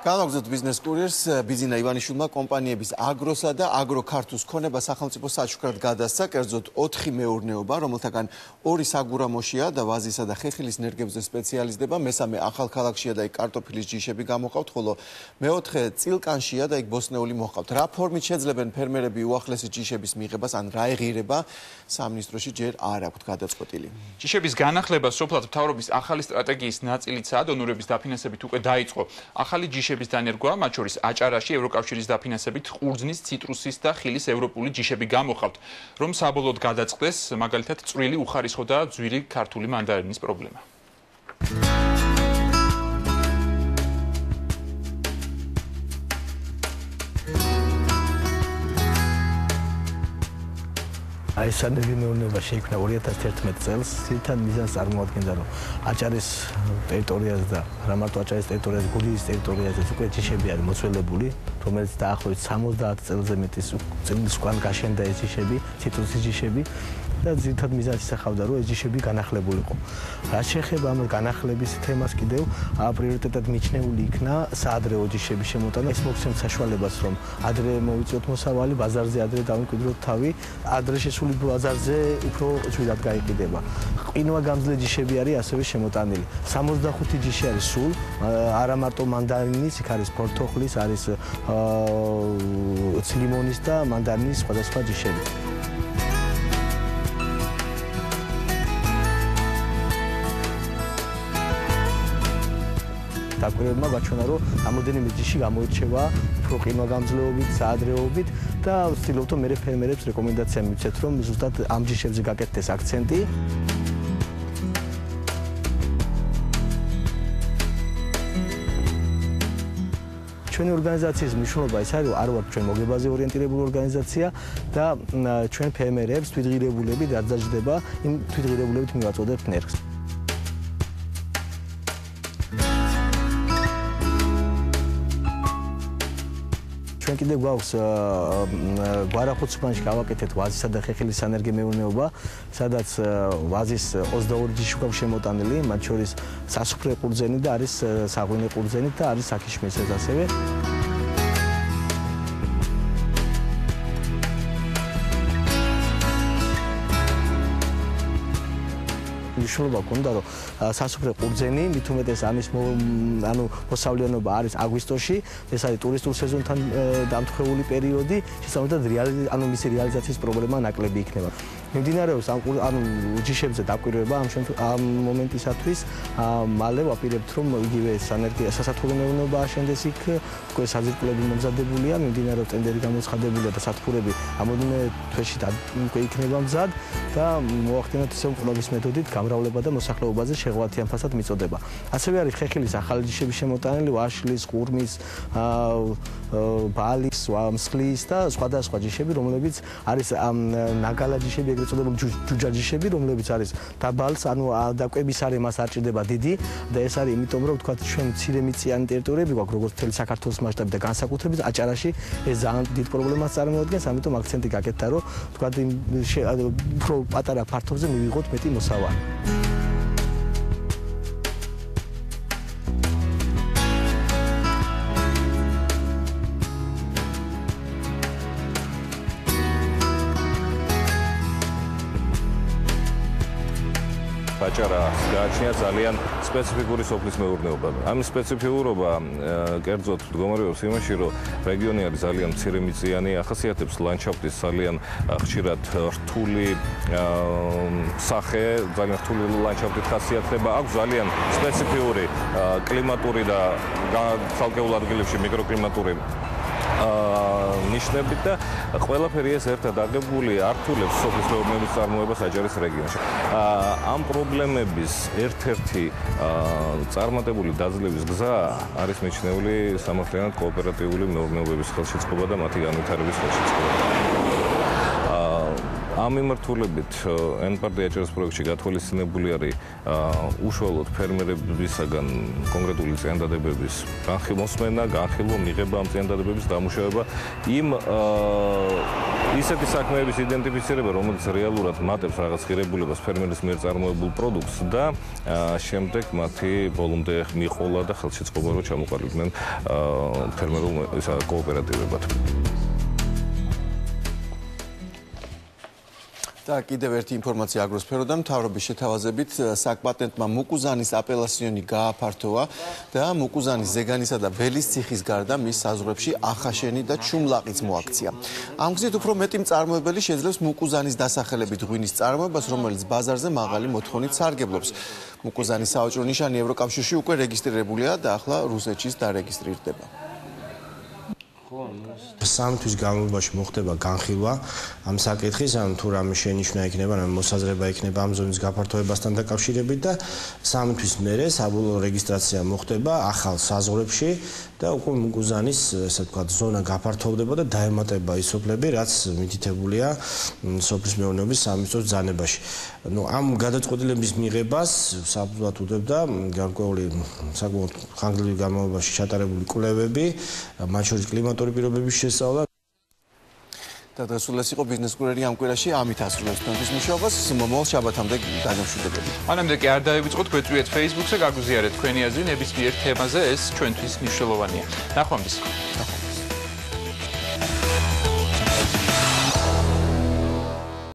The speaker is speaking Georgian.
Განაგზოთ ბიზნეს კურიერს ბიზინა ივანიშვილმა კომპანიების აგროსა და აგროქართუს ქონება სახელმწიფო საჩუქრად გადასცა, კერძოდ 4 მეურნეობა, რომელთაგან 2 საგურამოშია და ვაზისა და ხეხილის ნერგებზე სპეციალიზდება, მესამე ახალქალაქშია და იქ კარტოფილის ჯიშები გამოყავთ, ხოლო მეოთხე წილკანშია და იქ ბოსტნეული მოჰყავთ. რა ფორმით შეძლებენ ფერმერები უახლესი ჯიშების მიღებას, ან რა ეღირება, სამინისტროში ჯერ არ აქვთ გადაწყვეტილი. ჯიშების განახლება სოფლად მთავრობის ახალი სტრატეგიის ნაწილიცაა, დონორების დაფინანსებით უკვე დაიწყო. ახალი ჯიშების დანერგვა, მათ შორის აჭარაში ევროკავშირის დაფინანსებით ყურძნის, ციტრუსის და ხილის ევროპული ჯიშები გამოყავთ, რომ საბოლოოდ გადაწყდეს მაგალითად წვრილი უხარისხო და ძვირი ქართული მანდარინის პრობლემა. ეს მეურნეობა შეიქმნა 2011 წელს, ძირითად მიზანს წარმოადგენდა, რომ აჭარის ტერიტორიაზე და რა მარტო აჭარის ტერიტორიაზე, გურიის ტერიტორიაზე უკვე ჯიშები არის მოცველებული, რომელიც დაახლოებით 70 წელზე მეტის წლის უკან გაშენდა ეს ჯიშები, ციტრუსის ჯიშები და ძირითად მიზანს ისახავდა, რომ ეს ჯიშები განახლებულიყო. რაც შეეხება ამ განახლების თემას კიდევ პრიორიტეტად მიჩნეული იქნა საადრეო ჯიშების შემოტანა. ეს მოგცემთ საშუალებას, რომ ადრე მოვიწიოთ მოსავალი, ბაზარზე ადრე დავიმკვიდროთ თავი, ადრე შესული ბაზარზე უფრო ძვირად გაიყიდება. ყინვაგამძლე ჯიშები არის ასევე შემოტანილი. 65 ჯიში არის სულ, არა მარტო მანდარინის, იქ არის ფორთოხლის, არის ლიმონის და მანდარინის სხვადასხვა ჯიშები. დაკვირვებმა გაჩვენა, რომ რამოდენიმე ჯიში გამოირჩევა უფრო ყინვაგამძლეობით, საადრეობით და ვცდილობთ, რომ მე ფერმერებს რეკომენდაცია მივცეთ, რომ ზუსტად ამ ჯიშებზე გაკეთდეს აქცენტი. ჩვენი ორგანიზაციის მნიშვნელობა ის არის, რომ არ ვართ ჩვენ მოგებაზე ორიენტირებული ორგანიზაცია და ჩვენ ფერმერებს თვითღირებულებით რაც დაждდება, იმ თვითღირებულებით მივაწოდებთ ნერგს. ჩვენ კიდევ გვაქვს გვარახუცბანში გავაკეთეთ ვაზისა და ხეხილის სანერგე მეურნეობა, სადაც ვაზის 22 ჯიში გვაქვს შემოტანილი, მათ შორის სასუფრე ყურძენი და არის საღვინე ყურძენი და არის საქიშმისეც ასევე. მნიშვნელობა გქონდა, რომ სასუფრე ყურძენი მით უმეტეს ამის მოსავლიანობა არის აგვისტოში, ეს არის ტურისტულ სეზონთან დამთხეული პერიოდი, შესაბამისად მისი რეალიზაციის პრობლემა ნაკლები იქნება. მიმდინარეობს ჯიშებზე დაკვირვება ამ მომენტისათვის, მალე ვაპირებთ, რომ იგივე სასათბურო მეურნეობა აშენდეს იქ, უკვე საძირკვლები მომზადებულია, მიმდინარეობს ტენდერი გამოცხადებულია და სათბურები რამოდენიმე თვეში უკვე იქნება მზად და მოახდინოთ ისევ ყნობის მეთოდით გამრავლება და მოსახლეობაზე შეღავათიან ფასად მიწოდება. ასევე არის ხეხილის ახალი ჯიშები შემოტანილი, ვაშლის, ყურმის, ბალის, მსხლის და სხვადასხვა ჯიშები, რომლებიც არის ნაგალა ჯიშები, ეგრეთ წოდებული ჯუჯა ჯიშები, რომლებიც არის დაბალს, და კვების არემას არ ჭირდება დიდი და ეს არის იმიტომ, რომ თქვათ ჩვენ მცირე მიწიანი ტერიტორიები გვაქვს, როგორც მთელი საქართველოს მასშტაბით და განსაკუთრებით აჭარაში ეს ძალიან დიდ პრობლემას წარმოადგენს, ამიტომ აქცენტი გაკეთდა, რომ თქვათ უფრო პატარა ფართობზე მივიღოთ მეტი მოსავალი. აჭარა გააჩნია ძალიან სპეციფიკური სოფლის მეურნეობა. ამის სპეციფიურობა კერძოდ მდგომარეობს იმაში, რომ რეგიონი არის ძალიან მცირემიწიანი, ახასიათებს ლანდშაფტის ძალიან ხშირად რთული სახე, ძალიან რთული ლანდშაფტით ხასიათდება, აქვს ძალიან სპეციფიური კლიმატური და ცალკეულ ადგილებში მიკროკლიმატური ნიშნებით და ყველაფერი ეს ერთად აღებული ართულებს სოფლის მეურნეობის წარმოებას აჭარის რეგიონში. ამ პრობლემების ერთ-ერთი წარმატებული დაძლევის გზა არის მიჩნეული სამართლიანად კოოპერატიული მეურნეობების ხელშეწყობა და მათი განვითარების ხელშეწყობა. ამ მიმართულებით N-პარტია აჭარის პროექტში გათვალისწინებული არის უშუალოდ ფერმერებისაგან კონკრეტული წინადადებების განხილვასმენა, განხილვა, მიღება ამ წინადადებების დამუშავება, იმ ისეთი საქმეების იდენტიფიცირება, რომელიც რეალურად მატებს რაღაც ღირებულებას ფერმერის მიერ წარმოებულ პროდუქტს და შემდეგ მათი ბოლომდე მიყოლა და ხელშეწყობა რო ჩამოყალიბდნენ ფერმერულ კოოპერატივებად. და კიდევ ერთი ინფორმაცია აგროსფეროდან მთავრობის შეთავაზებით საკპატენტმა მუკუზანის აპელასიონი გააფართოვა და მუკუზანის ზეგანისა და ველის ციხის გარდა მის საზღვრებში ახაშენი და ჩუმლაყიც მოაქცია. ამ გზით უფრო მეტი მწარმოებელი შეძლებს მუკუზანის დასახელებით ღვინის წარმოებას, რომელიც ბაზარზე მაღალი მოთხოვნით სარგებლობს. მუკუზანის საოჭრო ნიშანი ევროკავშირში უკვე რეგისტრირებულია და ახლა რუსეთშიც დარეგისტრირდება. Სამ თვის განმავლობაში მოხდება განხილვა ამ საკითხის, ან თუ რამე შენიშვნა იქნება, რამე მოსაზრება იქნება ამ ზონის გაფართოებასთან დაკავშირებით და სამ თვის მერე საბოლოო რეგისტრაცია მოხდება ახალ საზღვრებში და უკვე მუკუზანის, ესე ვთქვათ, ზონა გაფართოვდება და დაემატება ის სოფლები, რაც მითითებულია სოფლის მეურნეობის სამინისტროს ბრძანებაში. ამ გადაწყვეტილების მიღებას საბრძოლოდ უდევდა გარკვეული საკმაოდ ხანგრძლივი განმავლობაში ჩატარებული კვლევები, მათ შორის კლიმატური პირობების შესწავლა. და დღესულ ეს იყო ბიზნეს კურიერი ამ კვირაში, ამით ასრულებს თქვენთვის მუშაობას. მომავალ შაბათამდე დაგემშვიდობებით. მანამდე კი არ დაივიწყოთ, გვეწვიეთ Facebook-ზე, გაგუზიარეთ თქვენი აზრი ნებისმიერ თემაზე, ეს ჩვენთვის მნიშვნელოვანია. ნახვამდის.